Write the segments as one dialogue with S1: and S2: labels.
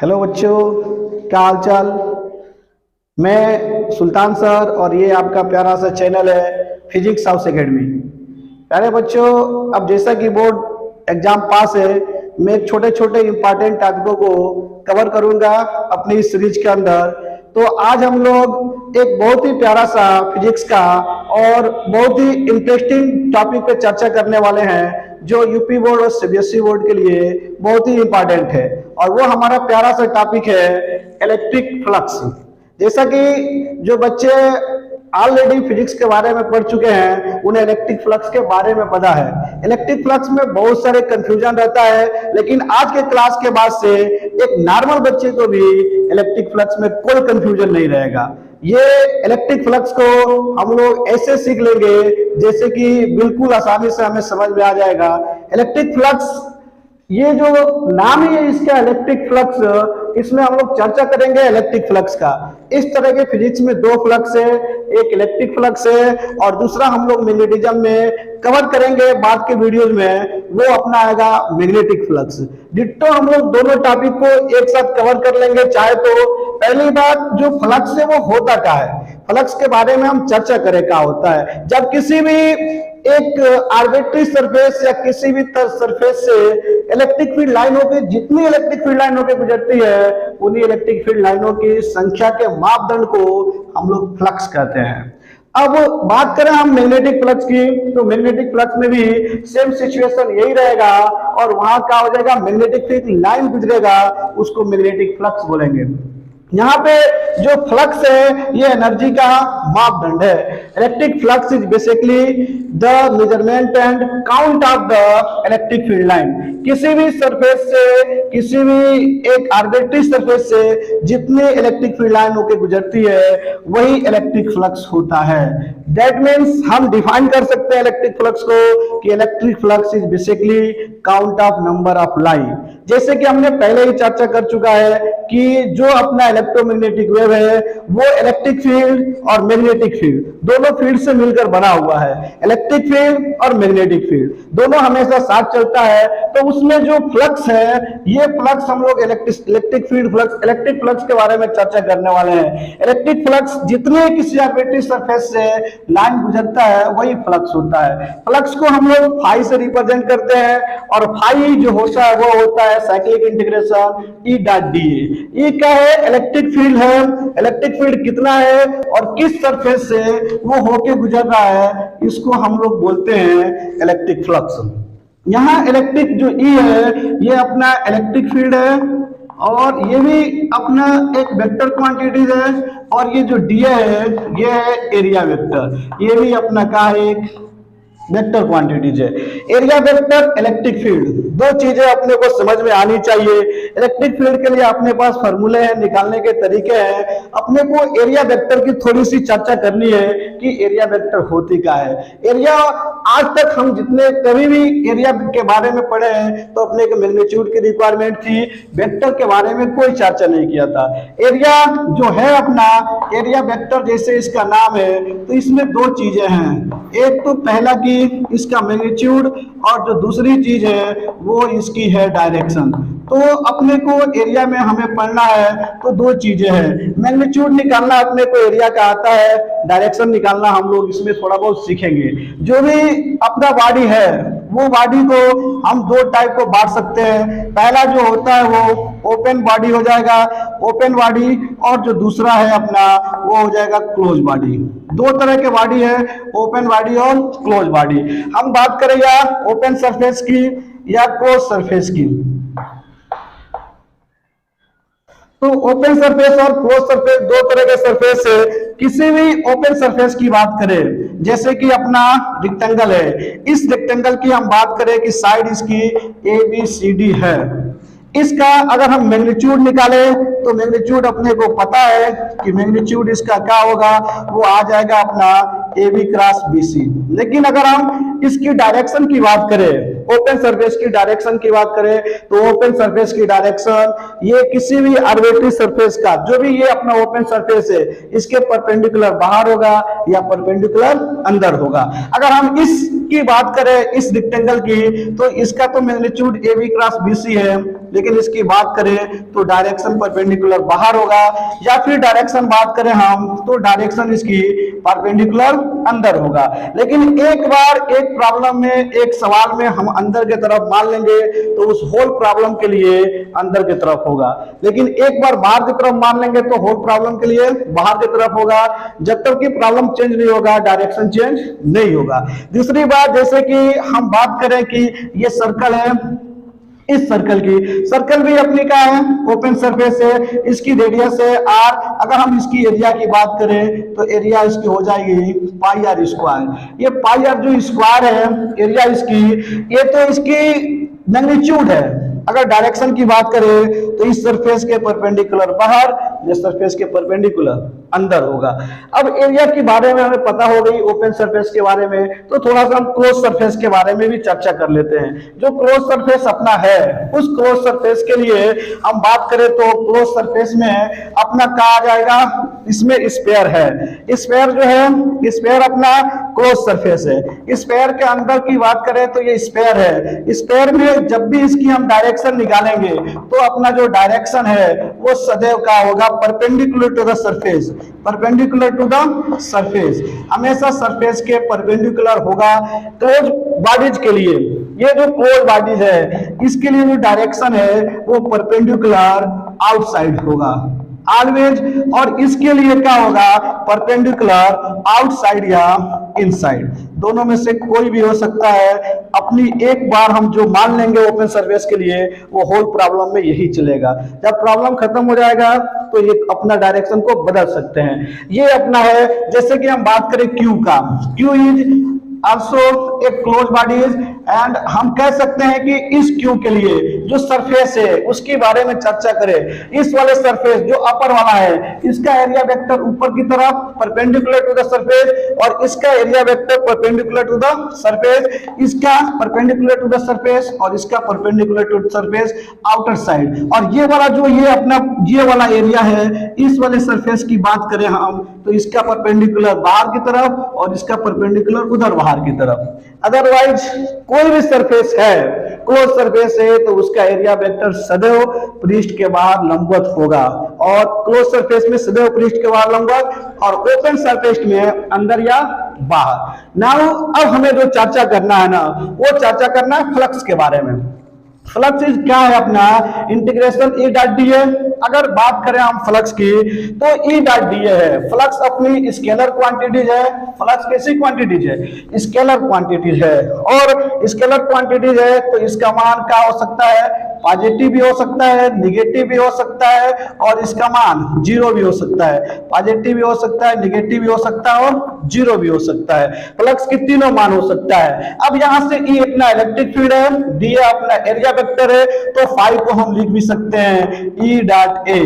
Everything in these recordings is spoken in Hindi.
S1: हेलो बच्चों, क्या हाल चाल। मैं सुल्तान सर और ये आपका प्यारा सा चैनल है फिजिक्स हाउस एकेडमी। प्यारे बच्चों, अब जैसा कि बोर्ड एग्जाम पास है, मैं छोटे छोटे इंपॉर्टेंट टॉपिकों को कवर करूंगा अपनी इस सीरीज के अंदर। तो आज हम लोग एक बहुत ही प्यारा सा फिजिक्स का और बहुत ही इंटरेस्टिंग टॉपिक पे चर्चा करने वाले हैं, जो यूपी बोर्ड और सीबीएसई बोर्ड के लिए बहुत ही इंपॉर्टेंट है। और वो हमारा प्यारा सा टॉपिक है इलेक्ट्रिक फ्लक्स। जैसा कि जो बच्चे ऑलरेडी फिजिक्स के बारे में पढ़ चुके हैं, उन्हें इलेक्ट्रिक फ्लक्स के बारे में पता है। इलेक्ट्रिक फ्लक्स में बहुत सारे कंफ्यूजन रहता है, लेकिन आज के क्लास के बाद से एक नॉर्मल बच्चे को भी इलेक्ट्रिक फ्लक्स में कोई कंफ्यूजन नहीं रहेगा। ये इलेक्ट्रिक फ्लक्स को हम लोग ऐसे सीख लेंगे जैसे कि बिल्कुल आसानी से हमें समझ में आ जाएगा। इलेक्ट्रिक फ्लक्स, ये जो नाम ही है इसका इलेक्ट्रिक फ्लक्स, इसमें हम लोग चर्चा करेंगे इलेक्ट्रिक फ्लक्स का। इस तरह के फिजिक्स में दो फ्लक्स है, एक इलेक्ट्रिक फ्लक्स है और दूसरा हम लोग मैग्नेटिज्म में कवर करेंगे बाद के वीडियोज में, वो अपना आएगा मैग्नेटिक फ्लक्स। डिट्टो हम लोग दोनों टॉपिक को एक साथ कवर कर लेंगे चाहे तो। पहली बात, जो फ्लक्स है वो होता क्या है, फ्लक्स के बारे में हम चर्चा करें क्या होता है। जब किसी भी एक आर्बिट्री सरफेस या किसी भी सरफेस से इलेक्ट्रिक फील्ड लाइनों की, जितनी इलेक्ट्रिक फील्ड लाइनों की गुजरती है, उन्हीं इलेक्ट्रिक फील्ड लाइनों की संख्या के मापदंड को हम लोग फ्लक्स कहते हैं। अब बात करें हम मैग्नेटिक फ्लक्स की, तो मैग्नेटिक फ्लक्स में भी सेम सिचुएशन यही रहेगा और वहां क्या हो जाएगा, मैग्नेटिक फील्ड लाइन गुजरेगा, उसको मैग्नेटिक फ्लक्स बोलेंगे। यहाँ पे जो फ्लक्स है ये एनर्जी का मापदंड है। Electric flux is basically the measurement and count of the electric field line. किसी भी सरफेस से, किसी भी एक आर्बिट्री सरफेस से जितनी इलेक्ट्रिक फील्ड लाइन होकर गुजरती है, वही इलेक्ट्रिक फ्लक्स होता है। दैट मीन्स हम डिफाइन कर सकते हैं इलेक्ट्रिक फ्लक्स को कि electric flux is basically count of number of line. जैसे कि हमने पहले ही चर्चा कर चुका है कि जो अपना इलेक्ट्रोमैग्नेटिक वेव है वो इलेक्ट्रिक फील्ड और मैग्नेटिक फील्ड दोनों फील्ड से मिलकर बना हुआ है। इलेक्ट्रिक फील्ड और मैग्नेटिक फील्ड दोनों हमेशा साथ चलता है, तो उसमें जो फ्लक्स है, ये फ्लक्स हम लोग electric field flux, electric flux के बारे में चर्चा करने वाले हैं। इलेक्ट्रिक फ्लक्स जितने किसी आर्बिट्री सरफेस से लाइन गुजरता है वही फ्लक्स होता है। फ्लक्स को हम लोग फाई से रिप्रेजेंट करते हैं और फाई जो होता है वो होता है cyclic integration E dot D. E क्या है, इलेक्ट्रिक फील्ड है। इलेक्ट्रिक फील्ड कितना है और किस सरफेस से वो होके गुजर रहा है, इसको हम लोग बोलते हैं इलेक्ट्रिक फ्लक्स। यहाँ इलेक्ट्रिक जो ई है ये अपना इलेक्ट्रिक फील्ड है और ये भी अपना एक वेक्टर क्वांटिटीज है, और ये जो डी है ये है एरिया वेक्टर, ये भी अपना का एक वेक्टर क्वांटिटीज है। एरिया वेक्टर, इलेक्ट्रिक फील्ड, दो चीजें अपने को समझ में आनी चाहिए। इलेक्ट्रिक फील्ड के लिए अपने पास फॉर्मूले हैं, निकालने के तरीके हैं। अपने को एरिया वेक्टर की थोड़ी सी चर्चा करनी है कि एरिया वेक्टर होती क्या है। एरिया, आज तक हम जितने कभी भी एरिया के बारे में पढ़े हैं तो अपने को मैग्नीट्यूड की रिक्वायरमेंट थी, वेक्टर के बारे में कोई चर्चा नहीं किया था। एरिया जो है अपना, एरिया वेक्टर जैसे इसका नाम है, तो इसमें दो चीजें हैं। एक तो पहला की इसका मैग्नीट्यूड और जो दूसरी चीज है वो इसकी है डायरेक्शन। तो अपने को एरिया में हमें पढ़ना है तो दो चीजें हैं, मैग्नीट्यूड निकालना अपने को एरिया का आता है, डायरेक्शन निकालना हम लोग इसमें थोड़ा बहुत सीखेंगे। जो भी अपना बॉडी है वो बॉडी को हम दो टाइप को बांट सकते हैं। पहला जो होता है वो ओपन बॉडी हो जाएगा, ओपन बॉडी, और जो दूसरा है अपना वो हो जाएगा क्लोज बॉडी। दो तरह के बॉडी है, ओपन बॉडी और क्लोज बॉडी। हम बात करें या ओपन सरफेस की या क्लोज सरफेस की, तो ओपन सरफेस और क्लोज सरफेस दो तरह के सरफेस है। किसी भी ओपन सरफेस की बात करें, जैसे कि अपना रेक्टेंगल है, इस रेक्टेंगल की हम बात करें कि साइड इसकी ए बी सी डी है, इसका अगर हम मैग्नीट्यूड निकालें तो मैग्नीट्यूड अपने को पता है कि मैग्नीट्यूड इसका क्या होगा, वो आ जाएगा अपना A B cross B C. लेकिन अगर हम इसकी डायरेक्शन की बात करें, ओपन सरफेस की डायरेक्शन की बात करें, तो ओपन सरफेस की डायरेक्शन ये किसी भी आर्बिट्री सरफेस का, जो भी ये अपना ओपन सरफेस है, इसके परपेंडिकुलर बाहर होगा या परपेंडिकुलर अंदर होगा। अगर हम इसकी बात करें, इस रेक्टेंगल की, तो इसका तो magnitude A B cross B C है, लेकिन इसकी बात करें तो डायरेक्शन परपेंडिकुलर बाहर होगा, या फिर डायरेक्शन बात करें हम तो डायरेक्शन इसकी परपेंडिकुलर अंदर होगा। लेकिन एक बार एक प्रॉब्लम में, एक सवाल में हम अंदर की तरफ मान लेंगे तो उस होल प्रॉब्लम के लिए अंदर की तरफ होगा, लेकिन एक बार बाहर की तरफ मान लेंगे तो होल प्रॉब्लम के लिए बाहर की तरफ होगा। जब तक कि प्रॉब्लम चेंज नहीं होगा, डायरेक्शन चेंज नहीं होगा। दूसरी बात, जैसे कि हम बात करें कि ये सर्कल है, इस सर्कल की, सर्कल भी अपनी का है, ओपन सरफेस है, इसकी रेडियस है आर। अगर हम इसकी एरिया की बात करें तो एरिया इसकी हो जाएगी पाई आर स्क्वायर। ये पाई आर जो स्क्वायर है एरिया इसकी, ये तो इसकी मैग्नीट्यूड है। अगर डायरेक्शन की बात करें तो इस सरफेस के परपेंडिकुलर बाहर, इस सरफेस के परपेंडिकुलर अंदर होगा। अब एरिया के बारे में हमें पता हो गई, ओपन सरफेस के बारे में, तो थोड़ा सा हम क्लोज सरफेस के बारे में भी चर्चा कर लेते हैं। जो क्लोज सरफेस अपना है, उस क्लोज सरफेस के लिए हम बात करें तो क्लोज सरफेस में अपना कहा जाएगा, इसमें स्फीयर है। स्फीयर जो है, स्फीयर अपना क्लोज सरफेस है। स्फीयर के अंदर की बात करें तो ये स्फीयर है। स्फीयर में जब भी इसकी हम डायरेक्शन निकालेंगे तो अपना जो डायरेक्शन है वो सदैव का होगा perpendicular to the surface, perpendicular to the surface, हमेशा सरफेस के परपेंडिकुलर होगा। क्लोज बॉडीज के लिए, ये जो क्लोज बॉडीज है इसके लिए जो डायरेक्शन है वो परपेंडिकुलर आउटसाइड होगा ऑलवेज, और इसके लिए क्या होगा, परपेंडिकुलर आउटसाइड या इनसाइड, दोनों में से कोई भी हो सकता है। अपनी एक बार हम जो मान लेंगे ओपन सरफेस के लिए, वो होल प्रॉब्लम में यही चलेगा। जब प्रॉब्लम खत्म हो जाएगा तो ये अपना डायरेक्शन को बदल सकते हैं। ये अपना है, जैसे कि हम बात करें क्यू का, क्यू इज आल्सो एक क्लोज बॉडीज, एंड हम कह सकते हैं कि इस क्यू के लिए जो सरफेस है उसके बारे में चर्चा करें। इस वाले सरफेस जो अपर वाला है, इसका एरिया वेक्टर ऊपर की तरफ परपेंडिकुलर टू द सरफेस, और इसका area vector perpendicular to the surface, इसका परपेंडिकुलर टू द सरफेस और इसका perpendicular to surface outer side. और ये वाला जो ये अपना ये वाला एरिया है, इस वाले सरफेस की बात करें हम तो इसका परपेंडिकुलर बाहर की तरफ और इसका परपेंडिकुलर उधर बाहर की तरफ। अदरवाइज कोई भी सरफेस है, क्लोज सरफेस है, तो उसका एरिया वेक्टर सदैव पृष्ठ के बाहर लंबवत होगा, और क्लोज सरफेस में सदैव पृष्ठ के बाहर लंबवत, और ओपन सरफेस में अंदर या बाहर। नाउ अब हमें जो चर्चा करना है ना, वो चर्चा करना है फ्लक्स के बारे में। फ्लक्स इज क्या है अपना, इंटीग्रेशन ई डॉट डी है। अगर बात करें हम फ्लक्स की तो ई डॉट डी है। फ्लक्स अपनी स्केलर क्वांटिटीज है। फ्लक्स कैसी क्वांटिटीज है, स्केलर क्वांटिटीज है, और स्केलर क्वांटिटीज है तो इसका मान क्या हो सकता है, पॉजिटिव भी हो सकता है, निगेटिव भी हो सकता है, और इसका मान जीरो भी हो सकता है। पॉजिटिव भी हो सकता है, निगेटिव भी हो सकता है, और जीरो भी हो सकता है। फ्लक्स के तीनों मान हो सकता है। अब यहां से ई अपना इलेक्ट्रिक फील्ड है, डी अपना एरिया वेक्टर है, तो फाई को हम लिख भी सकते हैं ई डॉट ए,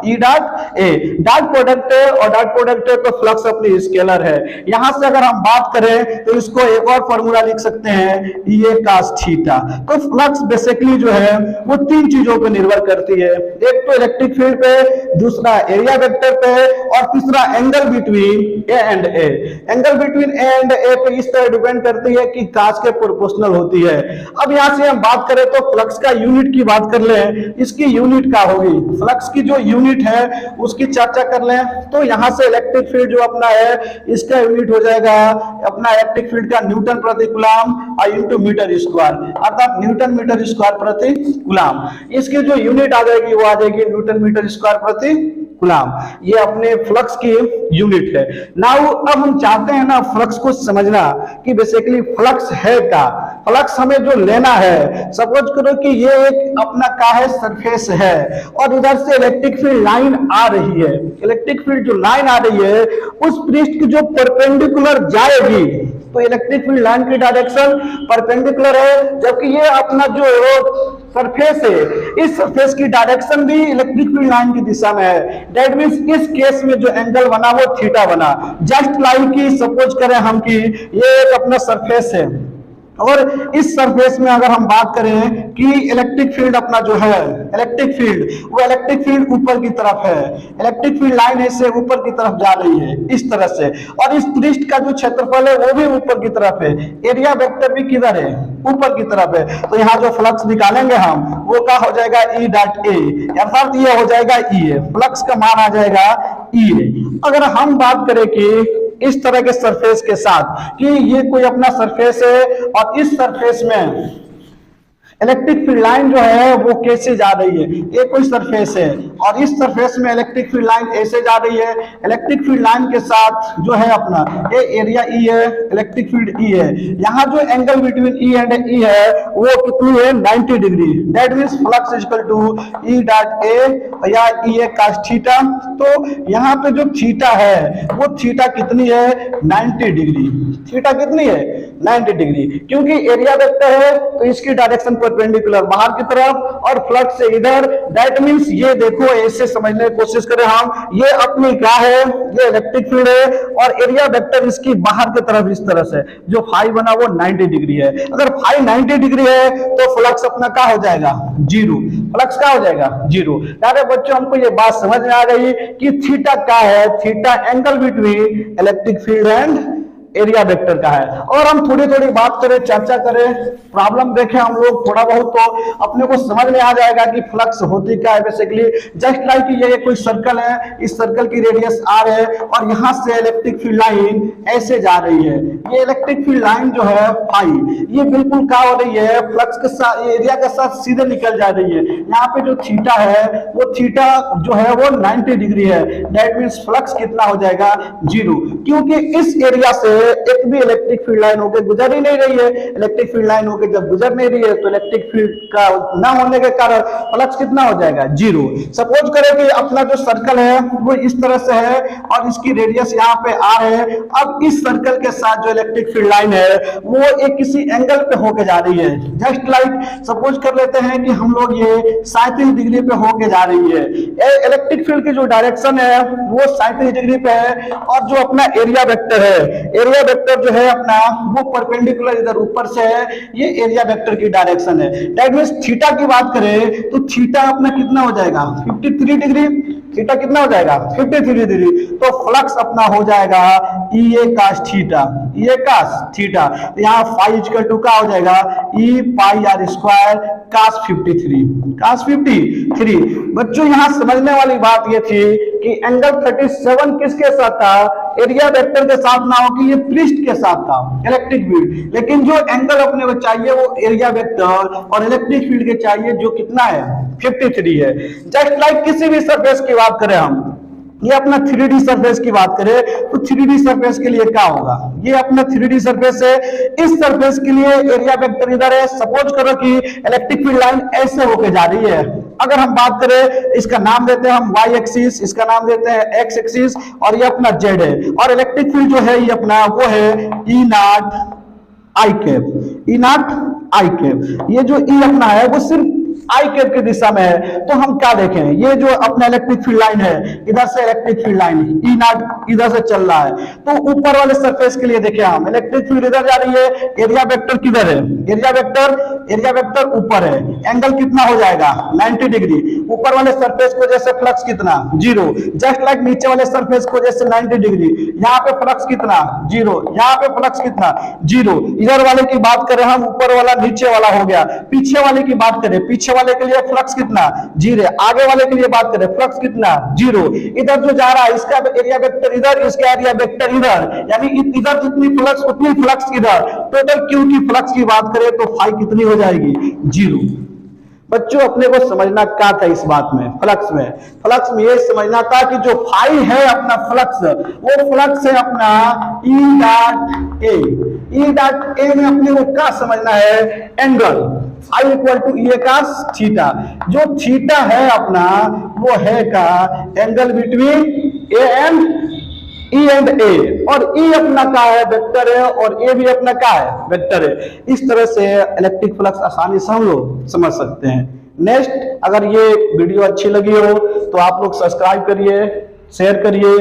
S1: ई डॉट ए। डॉट प्रोडक्ट है, और डॉट प्रोडक्ट है तो फ्लक्स अपनी स्केलर है। यहां से अगर हम बात करें तो इसको एक और फॉर्मूला लिख सकते हैं, ई ए कॉस थीटा। तो फ्लक्स बेसिकली जो है वो तीन चीजों पर निर्भर करती है, एक तो इलेक्ट्रिक फील्ड पे, दूसरा एरिया वेक्टर पे, और तीसरा angle between A and A. Angle between A and A पे इस तरह डिपेंड करती है कि काज के प्रोपोर्शनल होती है। अब यहां से हम बात करें तो फ्लक्स का यूनिट की बात कर लें, इसकी यूनिट क्या होगी, फ्लक्स की जो यूनिट है उसकी चर्चा कर लें, तो यहां से इलेक्ट्रिक फील्ड जो अपना है इसका यूनिट हो जाएगा अपना इलेक्ट्रिक फील्ड का न्यूटन प्रति कूलम इंटू मीटर स्क्वायर, अर्थात न्यूटन मीटर स्क्वायर प्रति कूलम। इसकी जो यूनिट आ जाएगी वो आ जाएगी न्यूटन मीटर स्क्वायर प्रति कूलम। ये अपने फ्लक्स की यूनिट है। नाउ अब हम चाहते हैं ना फ्लक्स को समझना कि बेसिकली फ्लक्स है क्या। फ्लक्स हमें जो लेना है, सपोज करो कि ये एक अपना क्या है, सरफेस है, और इधर से इलेक्ट्रिक फील्ड लाइन आ रही है। इलेक्ट्रिक फील्ड जो लाइन आ रही है उस पृष्ठ की जो परपेंडिकुलर जाएगी, तो इलेक्ट्रिक फील्ड लाइन की डायरेक्शन परपेंडिकुलर है, जबकि ये अपना जो सरफेस है, इस सरफेस की डायरेक्शन भी इलेक्ट्रिक फील्ड लाइन की दिशा में है। दैट मींस इस केस में जो एंगल बना वो थीटा बना। जस्ट लाइक कि सपोज करें हम कि ये एक अपना सरफेस है और इस सरफेस में अगर हम बात करें कि इलेक्ट्रिक फील्ड अपना जो है, इलेक्ट्रिक फील्ड वो इलेक्ट्रिक फील्ड ऊपर की तरफ है, इलेक्ट्रिक फील्ड लाइन ऐसे ऊपर की तरफ जा रही है इस तरह से, और इस पृष्ठ का जो क्षेत्रफल है वो भी ऊपर की तरफ है, एरिया वेक्टर भी किधर है, ऊपर की तरफ है। तो यहाँ जो फ्लक्स निकालेंगे हम वो क्या हो जाएगा, ई डॉट ए, अर्थात ये हो जाएगा ई ए, फ्लक्स का मान आ जाएगा ई ए। अगर हम बात करें कि इस तरह के सरफेस के साथ कि ये कोई अपना सरफेस है और इस सरफेस में इलेक्ट्रिक फील्ड लाइन जो है वो कैसे जा रही है, ये कोई सरफेस है और इस सरफेस में इलेक्ट्रिक फील्ड लाइन ऐसे जा रही है, इलेक्ट्रिक फील्ड लाइन के साथ जो है अपना ये एरिया ई है, इलेक्ट्रिक फील्ड ई है, यहाँ जो angle between E and E है वो कितनी है, 90 डिग्री। That means flux equal to E dot A या ई ए cos थीटा। तो यहाँ पे जो थीटा है वो थीटा कितनी है, 90 डिग्री। थीटा कितनी है, 90 डिग्री, क्योंकि एरिया वेक्टर है तो इसकी डायरेक्शन परपेंडिकुलर बाहर की तरफ और फ्लक्स से इधर। दैट मींस ये देखो ऐसे समझने की कोशिश करें हम, ये अपनी क्या है, ये इलेक्ट्रिक फील्ड है और एरिया वेक्टर इसकी बाहर की तरफ इस तरह से जो फाई बना वो 90 डिग्री है। अगर फाई 90 डिग्री है तो फ्लक्स अपना क्या हो जाएगा, जीरो। फ्लक्स क्या हो जाएगा, जीरो। प्यारे बच्चों हमको ये बात समझ में आ गई कि थीटा क्या है, theta angle between electric field and area vector का है। और हम थोड़ी थोड़ी बात करें, चर्चा करें, प्रॉब्लम देखें हम लोग थोड़ा बहुत, तो अपने को समझ में आ जाएगा कि फ्लक्स होती क्या है। बेसिकली जस्ट लाइक ये कोई सर्कल है, इस सर्कल की रेडियस आर है और यहां से इलेक्ट्रिक फील्ड लाइन ऐसे जा रही है। ये इलेक्ट्रिक फील्ड लाइन जो है फाई, ये बिल्कुल क्या हो रही है, फ्लक्स के साथ, एरिया के साथ सीधे निकल जा रही है। यहाँ पे जो थीटा है वो थीटा जो है वो 90 डिग्री है। दैट मींस फ्लक्स कितना हो जाएगा, जीरो, क्योंकि इस एरिया से एक भी इलेक्ट्रिक फील्ड लाइन होकर गुजर ही नहीं रही है। इलेक्ट्रिक फील्ड लाइन होकर जब गुजर नहीं रही है तो इलेक्ट्रिक फील्ड का ना होने के कारण फ्लक्स कितना हो जाएगा, जीरो। सपोज करें कि अपना जो सर्कल है वो इस तरह से है और इसकी रेडियस यहाँ पे आर है। अब इस सर्कल के साथ जो इलेक्ट्रिक फील्ड लाइन है वो एक किसी एंगल पे होके जा रही है। जस्ट लाइक सपोज कर लेते हैं कि हम लोग ये 37 डिग्री पे होके जा रही है। इलेक्ट्रिक फील्ड की जो डायरेक्शन है वो 37 डिग्री पे है और जो अपना एरिया वेक्टर है, एरिया वेक्टर जो है अपना वो परपेंडिकुलर इधर ऊपर से है, ये एरिया वेक्टर की डायरेक्शन है। दैट मींस थीटा की बात करें तो थीटा अपना कितना हो जाएगा, 53 डिग्री। थीटा कितना हो जाएगा, 53 डिग्री। तो फ्लक्स अपना हो जाएगा ई ए cos थीटा, ई ए cos थीटा। तो यहाँ फाई इक्वल टू क्या हो जाएगा, ई पाई आर स्क्वायर cos 53, cos 53। बच्चों यहाँ समझने वाली बात ये थी कि एंगल 37 किसके साथ था, एरिया वेक्टर के साथ ना हो कि ये पृष्ठ के साथ था, इलेक्ट्रिक फील्ड। लेकिन जो एंगल अपने को चाहिए वो एरिया वेक्टर और इलेक्ट्रिक फील्ड के चाहिए जो कितना है, 53 है। जस्ट लाइक किसी भी सरफेस की बात करें हम, ये अपना 3D सरफेस की बात करें तो 3D सरफेस के लिए क्या होगा, ये अपना 3D सरफेस है। इस सरफेस के लिए एरिया वेक्टर इधर है। सपोज करो कि इलेक्ट्रिक फील्ड लाइन ऐसे होके जा रही है। अगर हम बात करें, इसका नाम देते हैं हम y एक्सिस, इसका नाम देते हैं x एक्सिस और ये अपना z है। और इलेक्ट्रिक फील्ड जो है ये अपना वो है E not I cap, E not I cap. ये जो E अपना है वो सिर्फ आई कैप की दिशा में है। तो हम क्या देखें, ये जो अपना इलेक्ट्रिक फील्ड लाइन है, इधर से electric field line E not इधर से चल रहा है। तो ऊपर वाले सरफेस के लिए देखें हम, इलेक्ट्रिक फील्ड इधर जा रही है, एरिया वेक्टर किधर है, एरिया वेक्टर ऊपर है। एंगल कितना हो जाएगा, 90 डिग्री। ऊपर वाले सरफेस को जैसे फ्लक्स कितना, जीरो। जस्ट लाइक नीचे वाले सरफेस को जैसे 90 डिग्री, यहाँ पे फ्लक्स कितना, जीरो। यहाँ पे फ्लक्स कितना, जीरो। इधर वाले की बात करें हम, ऊपर वाला नीचे वाला हो गया। पीछे वाले की बात करें, पीछे वाले के लिए फ्लक्स कितना, जीरो। आगे वाले के लिए बात करें, फ्लक्स कितना, जीरो। इधर जो जा रहा है इसका एरिया वेक्टर इधर, इसका एरिया वेक्टर इधर, यानी इधर जितनी फ्लक्स उतनी फ्लक्स इधर। टोटल क्यू की फ्लक्स की बात करें तो फाई कितनी हो जाएगी, जीरो। बच्चों अपने को समझना क्या था इस बात में, फ्लक्स में, फ्लक्स में ये समझना था कि जो फाई है अपना फ्लक्स, वो फ्लक्स है अपना ई डॉट ए। ई डॉट ए में अपने को क्या समझना है, angle phi equal to E cos theta. जो थीटा है अपना वो है का angle between A and E and A, और ई अपना क्या है, वेक्टर है, और ए भी अपना क्या है, वेक्टर है। इस तरह से इलेक्ट्रिक फ्लक्स आसानी से हम लोग समझ सकते हैं। नेक्स्ट, अगर ये वीडियो अच्छी लगी हो तो आप लोग सब्सक्राइब करिए, शेयर करिए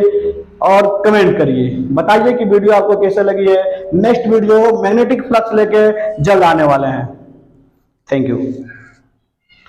S1: और कमेंट करिए, बताइए कि वीडियो आपको कैसे लगी है। नेक्स्ट वीडियो मैग्नेटिक फ्लक्स लेके जल्द आने वाले हैं। Thank you.